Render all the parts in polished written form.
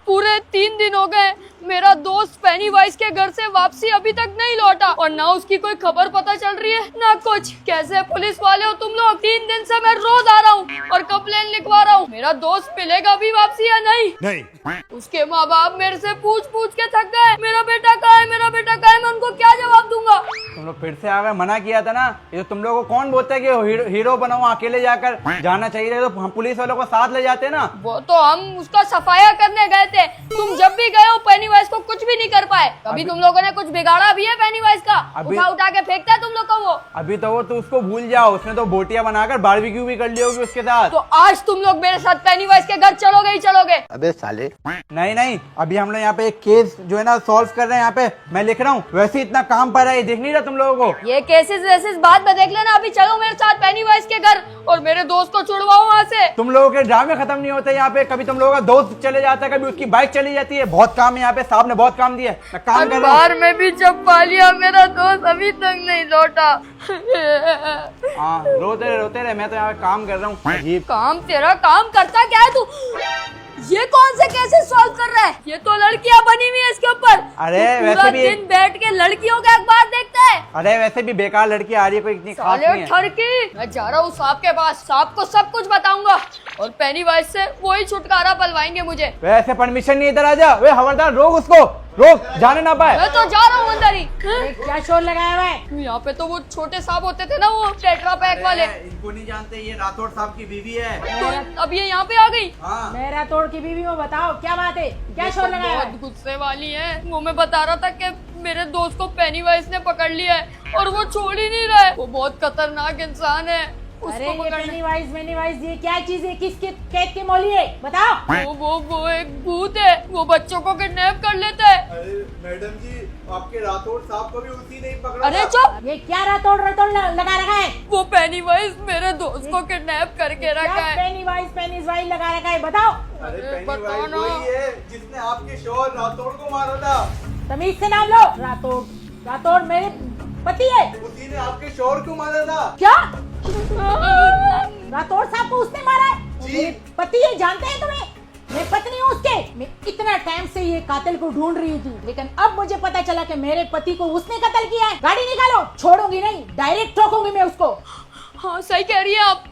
पूरे 3 दिन हो गए, मेरा दोस्त पेनीवाइज के घर से वापसी अभी तक नहीं लौटा और ना उसकी कोई खबर पता चल रही है ना कुछ। कैसे पुलिस वाले हो तुम लोग? 3 दिन से मैं रोज आ रहा हूँ और कंप्लेन लिखवा रहा हूँ। मेरा दोस्त मिलेगा भी वापसी या नहीं? नहीं। उसके माँ बाप मेरे से पूछ पूछ के थक गए, मेरा बेटा कहाँ है, मेरा बेटा कहाँ है, मैं उनको क्या जवाब दूंगा? तुम लोग फिर से आ गए, मना किया था ना। ये तो तुम लोगों को कौन बोलता है कि हीरो बनाओ, अकेले जाकर जाना चाहिए, तो हम पुलिस वालों को साथ ले जाते ना। वो तो हम उसका सफाया करने गए थे, तुम जब भी गए हो पेनीवाइज को कुछ भी नहीं कर पाए। कभी तुम लोगों ने कुछ बिगाड़ा भी है पेनीवाइज का? उठा उठा के फेंकता है तुम लोग को वो। अभी तो वो तो उसको भूल जाओ, उसने तो बोटियां बनाकर बारबेक्यू भी कर ली होगी उसके साथ। तो आज तुम लोग मेरे साथ पेनीवाइज के घर चलोगे ही चलोगे? अबे साले। नहीं नहीं, अभी हम लोग यहाँ पे एक केस जो है ना सॉल्व कर रहे हैं। यहाँ पे मैं लिख रहा हूँ, वैसे ही इतना काम पड़ा है, देख नहीं रहा तुम लोगों को? ये केसेस वेसेस बाद में देख लेना, अभी चलो मेरे साथ पेनीवाइज के घर और मेरे दोस्त को छुड़वाओ वहाँ से। तुम लोगों के ड्रामे खत्म नहीं होते यहाँ पे। कभी तुम लोगों का दोस्त चले जाता है, कभी उसकी बाइक चली जाती है। बहुत काम है यहाँ पे, साहब ने बहुत काम दिया है, मैं काम कर रहा हूँ। अखबार में भी छपवा लिया, मेरा दोस्त अभी तक नहीं लौटा। हाँ, रोते रहे, मैं तो यहाँ पे काम कर रहा हूँ। अजीब। काम तेरा काम करता क्या है तू? ये कौन से केसेस सॉल्व कर रहा है? ये तो लड़कियां बनी हुई है इसके ऊपर। अरे तू पूरा वैसे भी दिन बैठ के लड़कियों का अखबार देखता है। अरे वैसे भी बेकार लड़की आ रही है, कोई इतनी खास साले नहीं है। ठरकी, मैं जा रहा हूँ साहब के पास, साहब को सब कुछ बताऊंगा और पेनीवाइज से वही छुटकारा पलवाएंगे मुझे। वैसे परमिशन नहीं, इधर आजा। वे खबरदार, रोक उसको, रोक, जाने ना पाए। मैं तो जा रहा हूँ अंदर ही। क्या शोर लगाया हुआ है? यहाँ पे तो वो छोटे साहब होते थे ना, वो टेट्रा पैक वाले। इनको नहीं जानते, ये राठौड़ साहब की बीवी है। तो अब ये यहाँ पे आ गई। हाँ। मेरा तोड़ की बीवी हो, बताओ क्या बात है, क्या शोर लगाया हुआ बहुत है? गुस्से वाली है। वो मैं बता रहा था कि मेरे दोस्त को पेनीवाइज ने पकड़ लिया है और वो छोड़ ही नहीं रहा है। वो बहुत खतरनाक इंसान है, अरे उसको ये पकड़। पेनीवाइज ये क्या चीज है, किसके कैद की मौली है, बताओ। वो एक भूत है, वो बच्चों को किडनैप कर लेता है। अरे मैडम जी, आपके राठौड़ साहब को भी उसी ने पकड़ा। अरे चुप, ये क्या रातोड़ लगा रखा है? वो पेनीवाइज मेरे दोस्त को किडनैप करके रखा है। पेनीवाइज लगा रखा है, बताओ। अरे बताओ ना। वही है जिसने आपके शोहर राठौड़ को मारा था। तमीज से नाम लो। रातोड़ मेरे पति है। उसी ने आपके शोहर को मारा था। क्या? राठौड़ साहब को उसने मारा है? जी। मेरे पति है, जानते हैं तुम्हें? मैं पत्नी हूँ उसके। मैं इतना टाइम से ये कातिल को ढूंढ रही थी, लेकिन अब मुझे पता चला कि मेरे पति को उसने कत्ल किया है। गाड़ी निकालो, छोड़ूंगी नहीं, डायरेक्ट ठोकूंगी मैं उसको। हाँ सही कह रही है आप,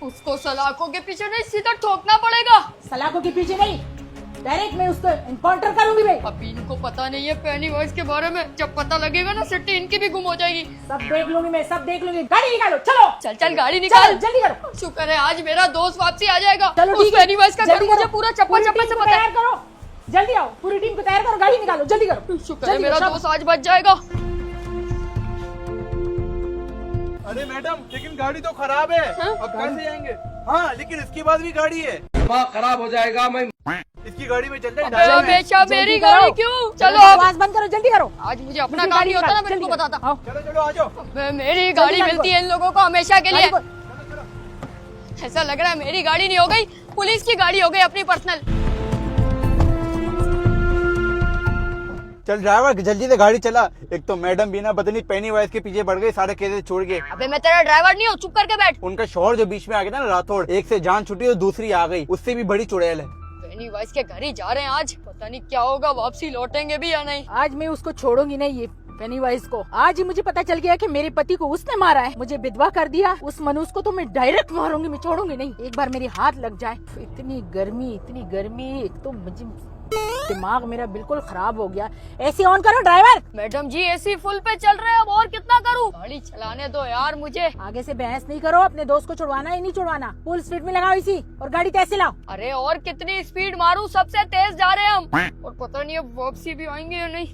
उसको सलाखों के पीछे नहीं सीधा ठोकना पड़ेगा। सलाखों के पीछे नहीं, डायरेक्ट मैं उसको एनकाउंटर करूंगी मैं। अभी इनको पता नहीं है पेनीवाइज के बारे में, जब पता लगेगा ना सिटी इनकी भी गुम हो जाएगी। सब देख लूंगी मैं, सब देख लूंगी। गाड़ी निकालो, चलो। चल चल गाड़ी निकाल, चलो, जल्दी करो। शुक्र है आज मेरा दोस्त वापसी आ जाएगा। चलो उस ठीक है, पेनीवाइज का घर जल्दी मुझे करो। पूरा चप्पा पूरी चप्पा टीम से को पता तैयार है। करो, जल्दी आओ, पूरी टीम को तैयार करो, गाड़ी निकालो, जल्दी करो। शुक्र है जल्दी मेरा करो, दोस्त आज बच जाएगा। अरे मैडम, लेकिन गाड़ी तो खराब है। अब कैसे जाएंगे? हाँ, लेकिन इसके बाद भी गाड़ी है। खराब हो जाएगा। मैं इसकी गाड़ी में चलते अबे हमेशा जल्दी मेरी करो। गाड़ी क्यों? चलो आवाज बंद करो, जल्दी करो। आज मुझे अपना दूसरी काम गाड़ी नहीं होता ना, निकालो, मैं इनको जल्दी बताता। करो। आओ। चलो आ जाओ। अबे मेरी गाड़ी गाड़ी मिलती है इन लोगों को हमेशा के लिए। गाड़ी को- ऐसा लग रहा है मेरी गाड़ी नहीं हो गई, पुलिस की गाड़ी हो गई अपनी पर्सनल। चल ड्राइवर, जल्दी से गाड़ी चला। एक तो मैडम भी ना पता नहीं पेनीवाइज के पीछे पड़ गई, सारे केसेस छोड़ के। अबे मैं तेरा ड्राइवर नहीं हूँ, चुप करके बैठ। उनका शोहर जो बीच में आ गया था ना राठौड़, एक से जान छुटी और दूसरी आ गई, उससे भी बड़ी चुड़ैल है। पेनीवाइज के घर ही जा रहे हैं आज, पता नहीं क्या होगा, वापसी लौटेंगे भी या नहीं। आज मैं उसको छोड़ूंगी नहीं, ये पेनीवाइज को। आज ही मुझे पता चल गया कि मेरे पति को उसने मारा है, मुझे विधवा कर दिया। उस मनुष्य को तो मैं डायरेक्ट मारूंगी, मैं छोड़ूंगी नहीं। एक बार मेरे हाथ लग जाए। इतनी गर्मी, एक तो मुझे दिमाग मेरा बिल्कुल खराब हो गया। एसी ऑन करो ड्राइवर। मैडम जी एसी फुल पे चल रहे हैं, अब और कितना करूँ? गाड़ी चलाने दो यार मुझे। आगे से बहस नहीं करो, अपने दोस्त को छुड़वाना ही नहीं छुड़वाना। फुल स्पीड में लगाओ इसी, और गाड़ी तैसे लाओ। अरे और कितनी स्पीड मारूं, सबसे तेज जा रहे हैं हम, और पता नहीं अब वापसी भी आएंगे या नहीं।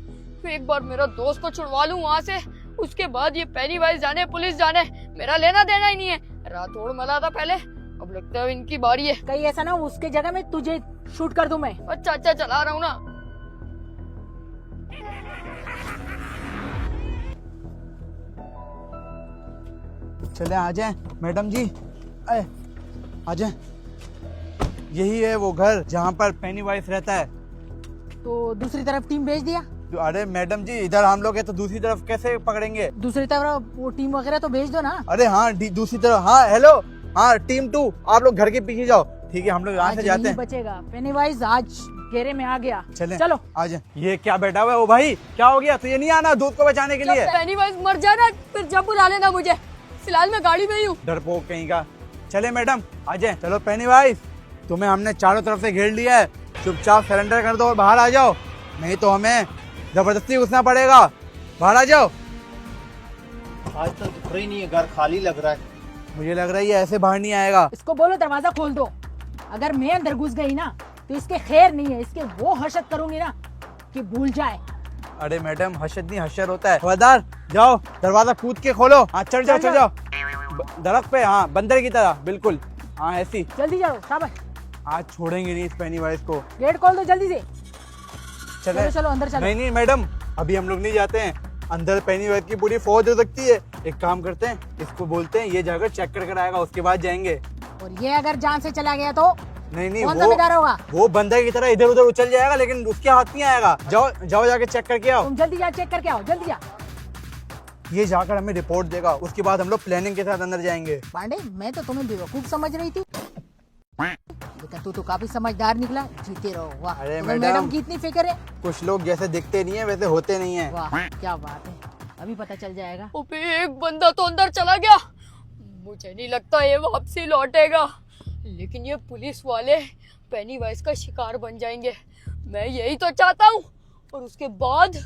एक बार मेरा दोस्त को छुड़वा लूं वहाँ से, उसके बाद ये पेनीवाइज जाने पुलिस जाने, मेरा लेना देना ही नहीं है। राठौड़ मला था पहले, अब लगता है इनकी बारी है। कहीं ऐसा ना हो उसके जगह में तुझे शूट कर दूं मैं। अच्छा चला रहा हूँ ना। चले आ जाए मैडम जी, आ जाए। यही है वो घर जहाँ पर पेनीवाइज रहता है। तो दूसरी तरफ टीम भेज दिया। अरे मैडम जी, इधर हम लोग है तो दूसरी तरफ कैसे पकड़ेंगे? दूसरी तरफ वो टीम वगैरह तो भेज दो ना। अरे हाँ, दूसरी तरफ। हाँ हेलो, हाँ टीम 2, आप लोग घर के पीछे जाओ। ठीक है, हम लोग यहाँ से आज जाते नहीं हैं। बचेगा पेनीवाइज, आज घेरे में आ गया। चले चलो आ जाए। ये क्या बैठा हुआ है? ओ भाई क्या हो गया? तो ये नहीं आना दूध को बचाने के लिए? पेनीवाइज मर जाना फिर जब बुला लेना मुझे, फिलहाल मैं गाड़ी में ही हूँ। डरपोक कहीं का। चले मैडम आ जाए। चलो पेनीवाइज, तुम्हें हमने चारों तरफ से घेर लिया है, चुपचाप सरेंडर कर दो और बाहर आ जाओ, नहीं तो हमें जबरदस्ती घुसना पड़ेगा। बाहर आ जाओ। आज तक दिख रही नहीं है, घर खाली लग रहा है। मुझे लग रहा है ये ऐसे बाहर नहीं आएगा। इसको बोलो दरवाजा खोल दो। अगर मैं अंदर घुस गई ना तो इसके खैर नहीं है, इसके वो हशत करूंगी ना कि भूल जाए। अरे मैडम हशद नहीं हशर होता है। खबरदार, जाओ दरवाजा कूद के खोलो। हाँ चढ़ जाओ चढ़ जाओ दरख्त पे। हाँ बंदर की तरह बिल्कुल। हाँ ऐसी। जल्दी जाओ शाबाश। आज छोड़ेंगे नहीं इस पेनीवाइज को। गेट खोल दो जल्दी से। चले चलो चलो अंदर चलो। नहीं नहीं मैडम, अभी हम लोग नहीं जाते हैं अंदर। पेनीवाइज की पूरी फौज हो सकती है। एक काम करते हैं, इसको बोलते हैं ये जाकर चेक कर आएगा, उसके बाद जाएंगे। और ये अगर जान से चला गया तो नहीं कौन जिम्मेदार होगा? वो बंदर की तरह इधर उधर उछल जाएगा, लेकिन उसके हाथ नहीं आएगा। जाओ जाओ जाके चेक करके आओ। तुम जल्दी जा चेक करके आओ, जल्दी जा। ये जाकर हमें रिपोर्ट देगा, उसके बाद हम लोग प्लानिंग के साथ अंदर जाएंगे। पांडे मैं तो तुम्हें बेवकूफ समझ रही थी, लेकिन तू तो काफी समझदार निकला। जीते रहो। वाह, अरे तुम्हें मैडम, मैडम की इतनी फिक्र है। कुछ लोग जैसे दिखते नहीं है वैसे होते नहीं है। वाह क्या बात है, अभी पता चल जाएगा। अबे एक बंदा तो अंदर चला गया, मुझे नहीं लगता ये वापसी लौटेगा। लेकिन ये पुलिस वाले पेनीवाइज का शिकार बन जाएंगे, मैं यही तो चाहता हूँ। और उसके बाद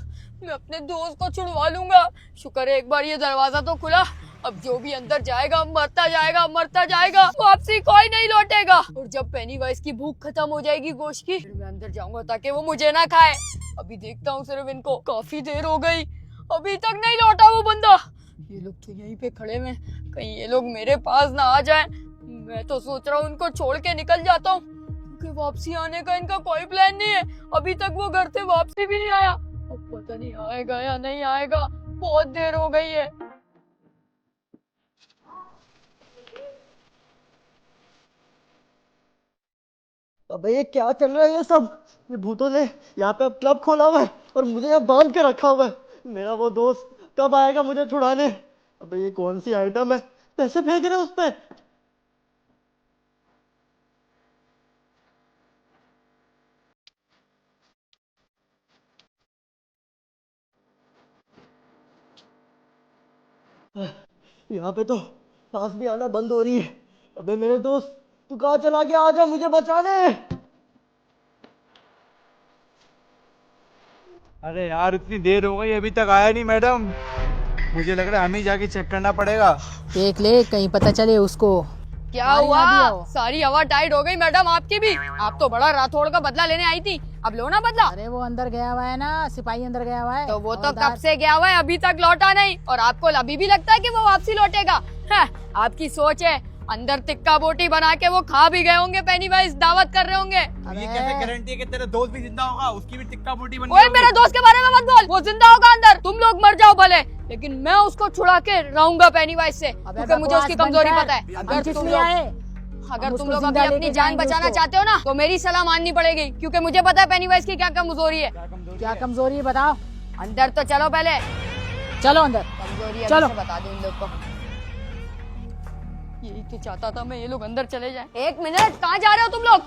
मैं अपने दोस्त को छुड़वा लूंगा। शुक्र है एक बार ये दरवाजा तो खुला। अब जो भी अंदर जाएगा मरता जाएगा मरता जाएगा, वापसी कोई नहीं लौटेगा। और जब पेनीवाइज की भूख खत्म हो जाएगी गोश्त की, फिर मैं अंदर जाऊंगा ताकि वो मुझे ना खाए। अभी देखता हूँ सिर्फ इनको। काफी देर हो गई, अभी तक नहीं लौटा वो बंदा। ये लोग तो यहीं पे खड़े हैं, कहीं ये लोग मेरे पास ना आ जाएं। मैं तो सोच रहा हूँ उनको छोड़ के निकल जाता हूँ, क्योंकि वापसी आने का इनका कोई प्लान नहीं है। अभी तक वो घर से वापसी भी नहीं आया। अब पता नहीं आएगा या नहीं आएगा, बहुत देर हो गई है। अबे ये क्या चल रहा है ये सब? ये भूतों ने यहाँ पे क्लब खोला हुआ है और मुझे यहाँ बांध के रखा हुआ है। मेरा वो दोस्त कब आएगा मुझे छुड़ाने? अबे ये कौन सी आइटम है? पैसे फेंक रहे हैं उस पे। यहाँ पे तो सांस भी आना बंद हो रही है। अबे मेरे दोस्त तू कहाँ चला गया? आजा मुझे बचाने। अरे यार इतनी देर हो गई अभी तक आया नहीं मैडम। मुझे लग रहा है हमें ही जाके चेक करना पड़ेगा। देख ले कहीं पता चले उसको। क्या हमारी हुआ? यहाँ भी आओ। सारी हवा टाइट हो गई मैडम आपकी भी। आप तो बड़ा राठौड़ का बदला लेने आई थी, अब लो ना बदला। अरे वो अंदर गया हुआ है ना, सिपाही अंदर गया हुआ है। तो वो तो हवलदार। कब से गया हुआ है, अभी तक लौटा नहीं। और आपको अभी भी लगता है कि वो वापसी लौटेगा? है, आपकी सोच है। अंदर टिक्का बोटी बना के वो खा भी गए होंगे, पेनीवाइज दावत कर रहे होंगे। ये कैसे गारंटी है कि तेरा दोस्त भी जिंदा होगा? उसकी भी टिक्का बोटी बन ओए मेरे दोस्त के बारे में मत बोल, वो जिंदा होगा अंदर। तुम लोग मर जाओ भले, लेकिन मैं उसको छुड़ा के रहूंगा पेनीवाइज से, क्योंकि मुझे उसकी कमजोरी पता है। अगर तुम लोग अभी अपनी जान बचाना चाहते हो ना, तो मेरी सलाह माननी पड़ेगी, क्योंकि मुझे पता है पेनीवाइज की क्या कमजोरी है। क्या कमजोरी है बताओ? अंदर तो चलो पहले। चलो अंदर। कमजोरी है, चलो। अभी से बता दो इन लोग को। यही तो चाहता था मैं, ये लोग अंदर चले जाएं। एक मिनट, कहाँ जा रहे हो तुम लोग?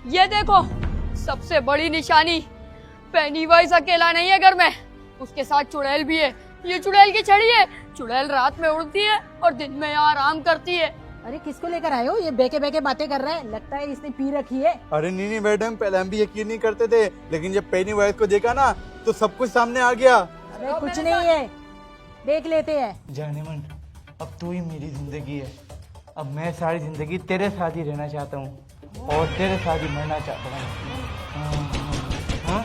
ये देखो सबसे बड़ी निशानी, पेनीवाइज अकेला नहीं है घर में, उसके साथ चुड़ैल भी है। ये चुड़ैल की छड़ी है। चुड़ैल रात में उड़ती है और दिन में यहाँ आराम करती है। अरे किसको लेकर आए हो? ये बेके बेके बातें कर रहे हैं, लगता है इसने पी रखी है। अरे नहीं नहीं मैडम, पहले हम भी यकीन नहीं करते थे, लेकिन जब पेनीवाइज को देखा ना तो सब कुछ सामने आ गया। अरे कुछ नहीं है, देख लेते हैं। जाने मन, अब तू ही मेरी जिंदगी है। अब मैं सारी जिंदगी तेरे साथ ही रहना चाहता हूँ और तेरे साथ ही मरना चाहता हूँ। हाँ?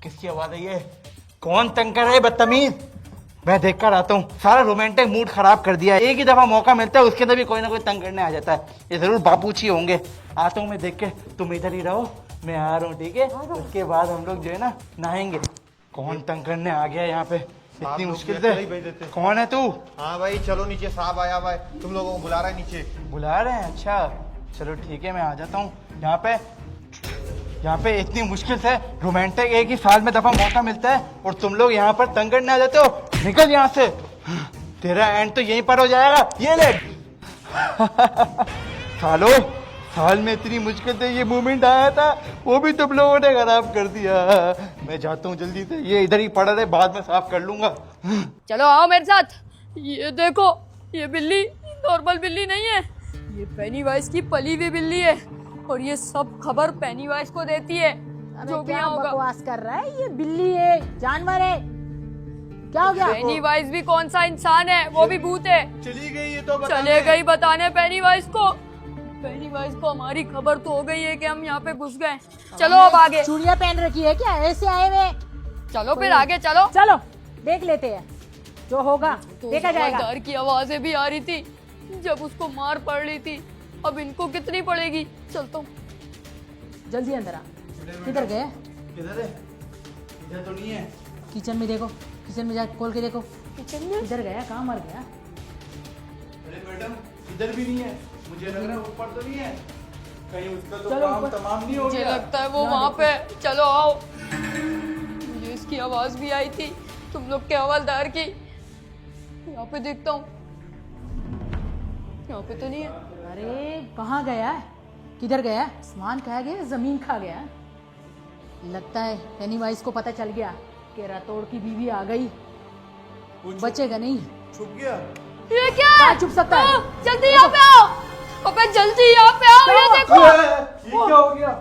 किसकी आवाज है ये? कौन तंग कर रहा है बदतमीज? मैं देख कर आता हूँ। सारा रोमांटिक मूड खराब कर दिया है। एक ही दफा मौका मिलता है, उसके अंदर भी कोई ना कोई तंग करने आ जाता है। ये जरूर बापूजी होंगे। आता हूँ मैं देख के, तुम इधर ही रहो, मैं आ रहा हूँ, ठीक है? उसके बाद हम लोग जो है ना नहाएंगे। कौन तंग करने आ गया यहाँ पे इतनी मुश्किल से? कौन है तू? हाँ भाई चलो नीचे, साहब आया हुआ है, तुम लोगों को बुला रहा है नीचे। बुला रहे हैं? अच्छा चलो ठीक है, मैं आ जाता हूँ। यहाँ पे इतनी मुश्किल से रोमांटिक एक ही साल में दफा मौका मिलता है और तुम लोग यहाँ पर तंग करने आ जाते हो। निकल यहाँ से, तेरा एंड तो यहीं पर हो जाएगा। ये ले सालो, हाल में इतनी मुश्किल से ये मूवमेंट आया था, वो भी तुम लोगों ने खराब कर दिया। मैं जाता हूँ जल्दी से, ये इधर ही पड़ा रहे, बाद में साफ कर लूंगा। चलो आओ मेरे साथ। ये देखो, ये बिल्ली नॉर्मल बिल्ली नहीं है, ये पेनीवाइज की पली हुई बिल्ली है और ये सब खबर पेनीवाइज को देती है। अबे जो भी क्या यहाँ होगा। बकवास कर रहा है, ये बिल्ली है, जानवर है, क्या हो गया? पेनीवाइज भी कौन सा इंसान है, वो भी भूत है। चली गई ये तो बता चले दे। गई बताने पेनीवाइज को। पेनीवाइज को हमारी खबर तो हो गई है कि हम यहाँ पे घुस गए। चलो अब आगे, चूड़ियां पहन रखी है क्या, ऐसे आए हुए? चलो फिर आगे चलो। चलो देख लेते हैं जो होगा, तो देखा जाएगा। समझदार की आवाजें भी आ रही थी जब उसको मार पड़ रही थी, अब इनको कितनी पड़ेगी। चलता हूँ। जल्दी अंदर आ। किधर गए? किधर है? इधर तो नहीं है। किचन में देखो, किचन में जाके खोल के देखो। किचन में किधर गया, कहाँ मर गया? अरे मैडम, इधर भी नहीं है, मुझे लग रहा है ऊपर तो नहीं है, कहीं उसका तो चलो काम ऊपर। तमाम नहीं हो मुझे गया। लगता है वो वहाँ पे। चलो आओ। मुझे इसकी आवाज भी आई थी, तुम लोग के हवलदार की। यहाँ पे देखता हूँ, यहाँ पे तो नहीं है। अरे कहाँ गया है, किधर गया है? आसमान खा गया, जमीन खा गया। लगता है पेनीवाइज को पता चल गया कि रातोड़ की बीवी आ गई, बचेगा नहीं। छुप गया। ये क्या कहाँ है? छुप सकता है? जल्दी यहाँ पे आओ। अबे जल्दी यहाँ पे आओ, ये देखो। ये क्या हो गया?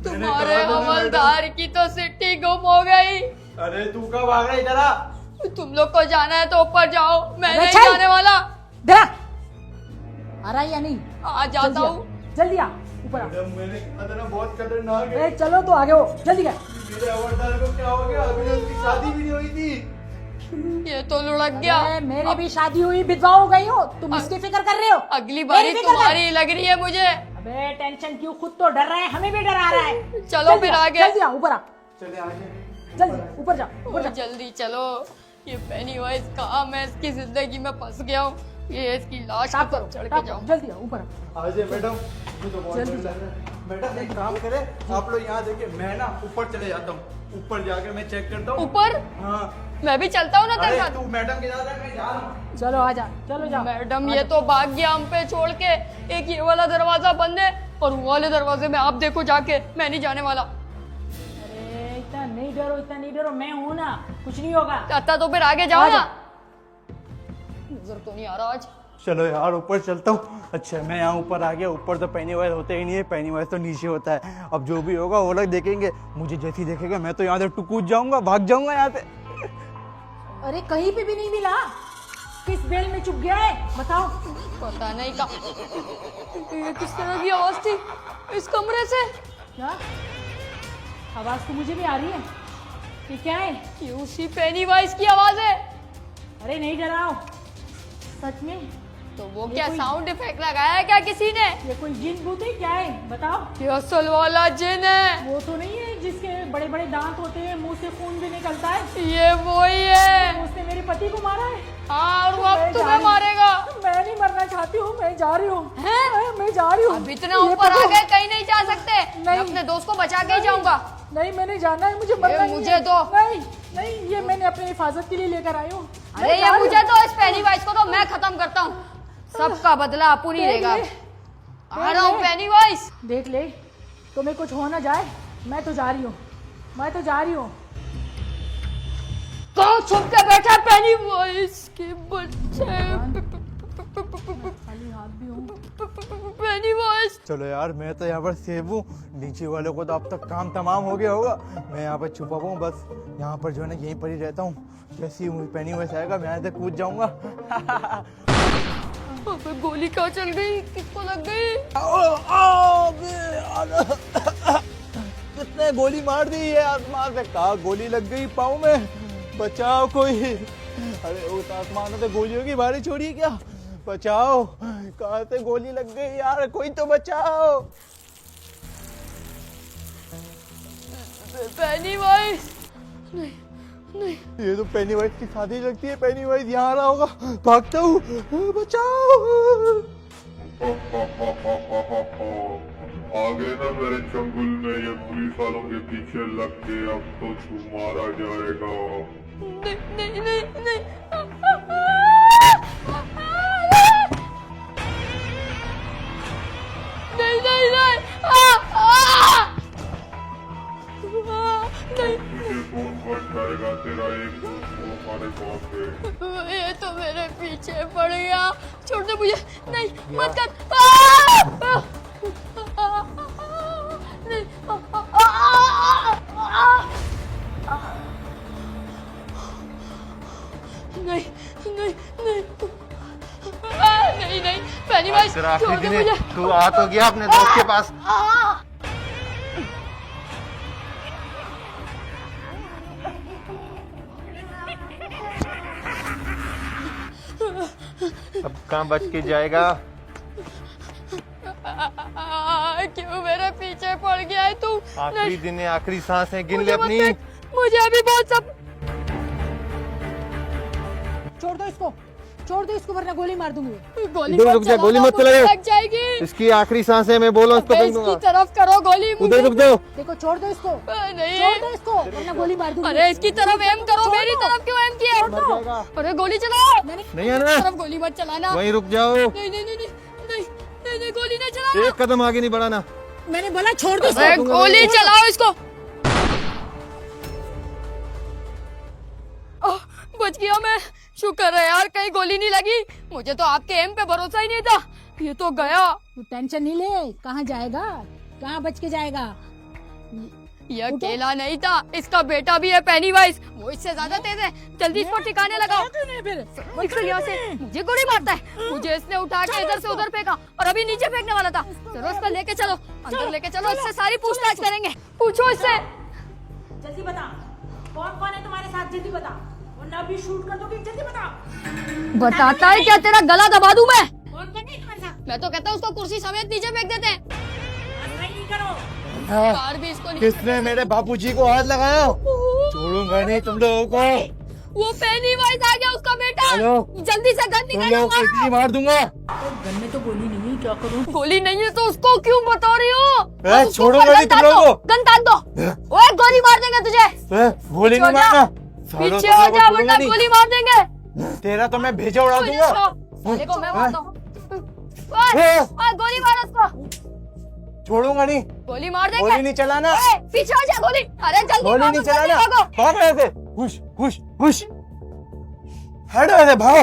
तुम्हारे हवलदार की तो सिट्टी गुम हो गई। अरे तू कब आ गया इधर आ? तुम लोग को जाना है तो ऊपर जाओ, मैं अबे नहीं चल। जाने वाला। दरा आ रहा है या नहीं? आ जाता हूँ। जल्दी आ, ऊपर आ। मैडम, मैंने कहा था ना, बहुत खतरनाक है। ए, चलो तो आगे हो, जल्दी कर। मेरे हवलदार को क्या हो गया? अभी तो उसकी शादी भी नहीं हुई थी। ये तो लुढ़क गया। अरे, मेरी भी शादी हुई, विधवा हो गई हो, तुम इसकी फिक्र कर रहे हो? अगली बारी मेरी फिक्र कर। तुम्हारी लग रही है मुझे। अबे टेंशन क्यों, खुद तो डर रहा है, हमें भी डरा रहा है। चलो जल्दी फिर आ, आगे। जल्दी आ, ऊपर आ, चले आगे। जल्दी ऊपर जा, ऊपर जा। जल्दी चलो। ये पेनीवाइज कहाँ, मैं इसकी जिंदगी में फंस गया हूँ। ये इसकी लाश साफ पर करो, चढ़ साफ के जाऊँ। करो, जल्दी आ, ऊपर आ। आ जाए मैडम, मुझे तो बहुत जल्दी डर लग रहा है। मैडम एक काम करे, आप लोग यहाँ देखिए, मैं ना ऊपर चले जाता हूँ, ऊपर जाके मैं चेक करता हूँ। ऊपर हाँ। मैं भी चलता हूँ ना तेरे अरे साथ। तू मैडम के साथ है, मैं जा रहा हूँ। चलो आ जा, चलो जा। मैडम ये तो भाग गया हम पे छोड़ के। एक ये वाला दरवाजा बंद है और वो वाले दरवाजे में आप देखो जाके, मैं नहीं जाने वाला। अरे इतना नहीं डरो, इतना नहीं डरो, मैं हूं ना, कुछ नहीं होगा। चाहता तो फिर आगे जाओ आ ना। जा। नजर तो नहीं आ रहा आज। चलो यार ऊपर चलता हूँ। अच्छा मैं यहाँ ऊपर आ गया, ऊपर तो पेनीवाइज होते ही नहीं है, पेनीवाइज तो नीचे होता है। अब जो भी होगा वो लोग देखेंगे, मुझे जैसे ही देखेगा मैं तो यहाँ से कूद जाऊंगा, भाग जाऊंगा यहाँ से। अरे कहीं पे भी नहीं मिला, किस बेल में चुप गया है बताओ? पता नहीं का ये किस तरह की आवाज थी इस कमरे से। क्या आवाज तो मुझे भी आ रही है, ये क्या है? ये उसी पेनीवाइज की आवाज है। अरे नहीं डराओ, सच में तो वो ये क्या कोई- साउंड इफेक्ट लगाया है क्या किसी ने? ये कोई जिन भूत है क्या है बताओ? ये असल वाला जिन है। वो तो नहीं है जिसके बड़े बड़े दांत होते हैं, मुंह से खून भी निकलता है? ये वही है। उसने मेरे पति को मारा है। हाँ, और वो अब मैं जा तुम्हें रही- मारेगा। मैं नहीं मरना चाहती हूँ, मैं जा रही हूँ। हैं? मैं जा रही हूँ। अब इतना ये ऊपर आ पकड़ो। गए, कहीं नहीं जा सकते। मैं नहीं। अपने दोस्त को बचा के ही जाऊंगा। नहीं मैंने जाना है, मुझे मरना नहीं मुझे है। दो। नहीं नहीं, ये मैंने अपनी हिफाजत के लिए लेकर आई हूँ। अरे ये मुझे तो इस पेनीवाइज को तो मैं खत्म करता हूँ। सबका बदला अपुन ही देख रहेगा। ले, आ रहा हूँ पेनीवाइज। देख ले, तुम्हें कुछ हो ना जाए, मैं तो जा रही हूँ, मैं तो जा रही हूँ। कौन छुप के बैठा है पेनीवाइज के बच्चे? खाली हाथ भी हूँ। पेनीवाइज। चलो यार मैं तो यहाँ पर सेव हूँ, नीचे वाले को तो अब तक काम तमाम हो गया होगा। मैं यहाँ पर छुपा हुआ हूँ, बस यहाँ पर जो है ना यहीं पर ही रहता हूँ। जैसे ही पेनीवाइज आएगा मैं यहाँ से कूद जाऊंगा। अबे गोली कहाँ चल गई, किसको लग गई? कितने गोली मार दी है आसमान से, कहा गोली लग गई पाँव में, बचाओ कोई। अरे उस आसमान से गोलियों की बारिश हो रही है क्या? बचाओ, कहाँ से गोली लग गई यार, कोई तो बचाओ। पेनीवाइज। नहीं नहीं, ये तो पेनीवाइज की शादी लगती है, पेनीवाइज यहाँ आ रहा होगा, भागता हूँ, बचाओ। आगे ना मेरे चंगुल में ये पुलिस वालों के पीछे लग के अब तो तू मारा जाएगा। नहीं नहीं नहीं। तेरा एक दोस्त को हमारे पास है। ये तो मेरे पीछे पड़ गया। छोड़ दे मुझे। नहीं मत कर। नहीं। नहीं नहीं नहीं नहीं नहीं पेनीवाइज तेरा आखिरी छोड़ दे दिन है, मुझे। तू आ तो गया अपने दोस्त के पास। अब कहाँ बच के जाएगा? क्यों मेरे पीछे पड़ गया है तू? आखिरी नहीं, दिन है, आखिरी सांस है, गिन ले मुझे मत अपनी। देख, मुझे अभी बहुत सब। छोड़ दो इसको वरना गोली मार दूंगी। गोली इधर मत रुक जा, गोली चलाना, मत चलाइए। मुझे लग जाएगी। इसकी आखिरी सांस है, मैं बोल रहा हूँ, इसको अबे, फेंक इसकी दूंगा। तरफ करो गोली। उधर रुक जाओ। देखो छोड़ दो इसको, नहीं छोड़ दो इसको वरना गोली मार दूंगी। अरे इसकी तरफ एम करो, छोड़ मेरी दो। तरफ क्यों एम किया? मर जाएगा। अरे गोली चलाओ। नहीं आना, तरफ गोली मत चलाना। वहीं रुक जाओ। नहीं नहीं नहीं नहीं नहीं नहीं नहीं, गोली नहीं चलाना। एक कदम आगे नहीं बढ़ाना। मैंने बोला छोड़ दो अरे गोली चलाओ इसको। ओह, बच गया मैं। शुक्र है यार, कहीं गोली नहीं लगी। मुझे तो आपके एम पे भरोसा ही नहीं था। ये तो गया। तू टेंशन नहीं ले, कहाँ जाएगा, कहाँ बच के जाएगा। ये अकेला नहीं था, इसका बेटा भी है पेनीवाइज। वो इससे ज्यादा तेज है। जल्दी इसको ठिकाने लगाओ। निकल यहाँ से। मुझे गोली मारता है। मुझे इसने उठा के इधर से उधर फेंका और अभी नीचे फेंकने वाला था। चलो इसको लेके चलो, अंदर लेके चलो। इससे सारी पूछताछ करेंगे। पूछो इससे। जल्दी बता कौन कौन है तुम्हारे साथ, जल्दी बता वरना अभी शूट कर दोगे, जल्दी बता। बताता है क्या? तेरा गला दबा दूं मैं। कौन कौन है तुम्हारे साथ? मैं तो कहता हूँ उसको कुर्सी समेत नीचे फेंक देते हैं। नहीं करो। कार भी इसको नहीं। किसने मेरे बापूजी को हाथ लगाया? छोड़ूंगा नहीं तुम लोगों को। वो पेनीवाइज आ गया, उसका बेटा। हेलो। जल्दी से गन तुम निकालो। लोगों को इतनी मार दूंगा। गन में तो गोली नहीं है, क्या करूं? गोली नहीं है तो उसको क्यों बता रही हो? ए, छोड़ूंगा नहीं तुम लोगों को। गन तान दो। ओए गोली मार देंगे तुझे। ए, गोली नहीं मारना। सालों पीछे तुम हो लोगों को जा छोड़ूंगा वरना नहीं। गोली मार देंगे। तेरा तो मैं भेजा उड़ा दूंगा। साले को मैं मारता हूँ। ओए, ओए, गोली मार उसको। छोड़ूंगा नहीं। गोली मार देंगे। गोली नहीं चलाना। ओए, पीछे हो जा। गोली। अरे जल्दी गोली भागो, नहीं जल्दी चलाना। भागो। भाग रहे थे। हुश हुश हुश। हटो ऐसे, भागो।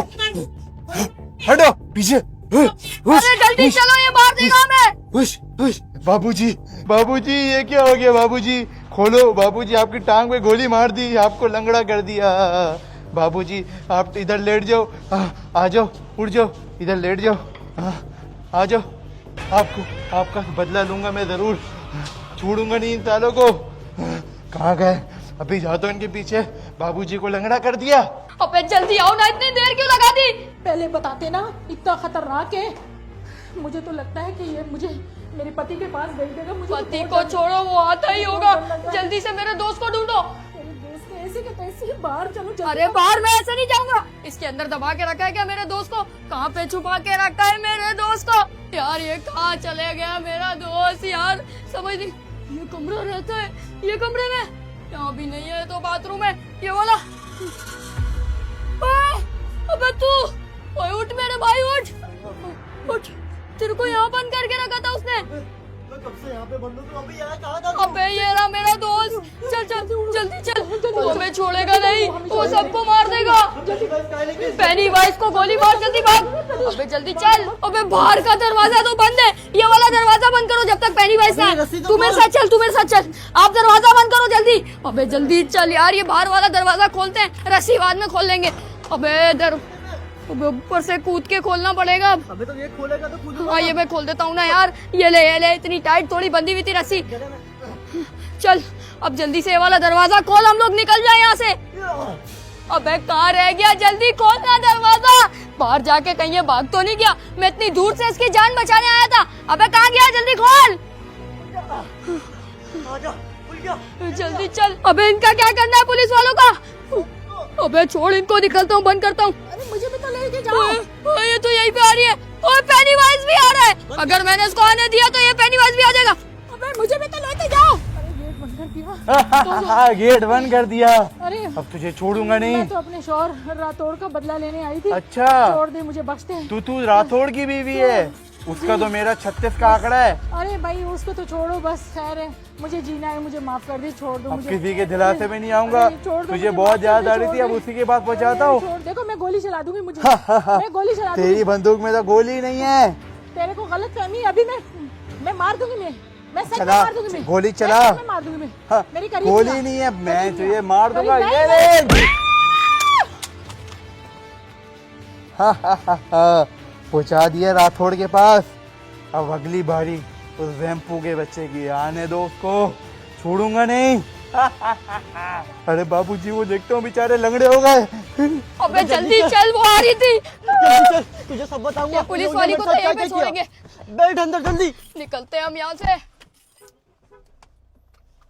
हटो पीछे। हुश अरे जल्दी चलो, ये मार देगा हमें। हुश हुश। बाबूजी बाबूजी, ये क्या हो गया? बाबूजी खोलो। बाबूजी आपकी टांग पे गोली मार दी, आपको लंगड़ा कर दिया। बाबूजी आप इधर लेट जाओ। आ जाओ, उठ जाओ, इधर लेट जाओ। आ जाओ, आपको आपका बदला लूंगा मैं जरूर। छोड़ूंगा नहीं इन सालों को। कहाँ गए? अभी जाता हूं इनके पीछे। बाबूजी को लंगड़ा कर दिया। अबे जल्दी आओ ना, इतनी देर क्यों लगा दी? पहले बताते ना, इतना खतरनाक है। मुझे तो लगता है कि ये मुझे मेरे पति के पास भेज देगा। मुझे तो पति बहुत को डर- छोड़ो, वो आता ही होगा। डर लग रहा है। जल्दी से मेरे दोस्त को ढूंढो। मेरे दोस्त के ऐसे के तैसे बाहर चलो जल्दी। अरे बाहर मैं ऐसे नहीं जाऊंगा। इसके अंदर दबा के रखा है क्या मेरे दोस्त को? कहाँ पे छुपा के रखा है मेरे दोस्त को? यार ये कहाँ चले गया मेरा दोस्त? यार समझ नहीं। ये कमरा रहता है ये कमरे में, यहाँ भी नहीं है तो बाथरूम है ये वाला। ओए, अबे तू, ओए उठ मेरे भाई, उठ उठ। तेरे को यहाँ बंद करके रखा था उसने। मैं कब से यहाँ पे बंद हूँ, तुम अभी यहाँ कहाँ था? अबे ये रहा मेरा दोस्त। चल चल जल्दी चल। वो हमें छोड़ेगा नहीं, वो सबको मार देगा। पेनीवाइज को गोली मार, जल्दी भाग। अबे जल्दी चल। अबे बाहर का दरवाजा तो बंद है, ये वाला दरवाजा बंद करो जब तक पेनीवाइज ना आए। तू मेरे साथ चल, तू मेरे साथ चल। आप दरवाजा बंद करो जल्दी। अबे जल्दी चल यार, ये बाहर वाला दरवाजा खोलते हैं, रस्सी बाद में खोल लेंगे। अबे अबे ऊपर से कूद के खोलना पड़ेगा अब। अबे तो ये खोलेगा तो कूदूंगा। हाँ ये मैं खोल देता हूँ ना यार। ये ले, इतनी टाइट थोड़ी बंधी हुई थी रस्सी। चल अब जल्दी से ये वाला दरवाजा खोल, हम लोग निकल जाए यहाँ से। अबे कहाँ रह गया? जल्दी खोलना दरवाजा। बाहर जाके कहीं ये भाग तो नहीं गया? मैं इतनी दूर से इसकी जान बचाने आया था। अबे कहाँ गया? जल्दी खोल। आजा, खुल गया। जल्दी चल। अबे इनका क्या करना है पुलिस वालों का? अबे छोड़ इनको, निकलता हूँ, बंद करता हूँ। अरे मुझे भी तो लेके जाओ। ओए, ये तो यहीं पे आ रही है। ओए पेनीवाइज भी आ रहा है। अगर मैंने इसको आने दिया तो ये पेनीवाइज भी आ जाएगा। अबे मुझे भी तो लेके जाओ। अरे गेट बंद कर दिया। गेट बंद कर दिया। अरे अब तुझे छोड़ूंगा नहीं। मैं तो अपने शौहर राठौड़ का बदला लेने आई थी। अच्छा, छोड़ दे मुझे, बख्श दे। तू राठौड़ की बीवी है? उसका तो मेरा 36 का आंकड़ा है। अरे भाई उसको तो छोड़ो, बस खैर है, मुझे जीना है, मुझे माफ कर दे, छोड़ दो अब मुझे। किसी के दिलासे में नहीं आऊंगा। अरे छोड़ दो, तुझे मुझे बहुत माफ कर याद दे, आ रही थी, छोड़ अब दे। उसी के बाद पहुंचाता हूँ। छोड़, देखो मैं गोली चला दूंगी, मुझे मैं गोली चला दूंगी। तेरी बंदूक में तो गोली नहीं है। तेरे को गलत फहमी, अभी मैं मार दूंगी, मैं सच में चला, मार दूंगी, मैं गोली चला। मैं सच में मार दूंगी मैं। हाँ, मेरी करीब गोली चला। नहीं है, मैं करीब तुझे चला। मार दूंगा। करीब ये नहीं, देख। पहुंचा दिया राठौड़ के पास। अब अगली बारी उस रैम्पू के बच्चे की आने दो, उसको छोड़ूंगा नहीं। अरे बाबूजी, वो देखते हो बेचारे लंगड़े हो गए। अबे जल्दी चल, वो आ रही थी। जल्दी चल, तुझे सब बताऊंगा। ये पुलिस वाली को तो यहीं पे छोड़ेंगे। बैठ अंदर जल्दी। निकलते हैं हम यहाँ से।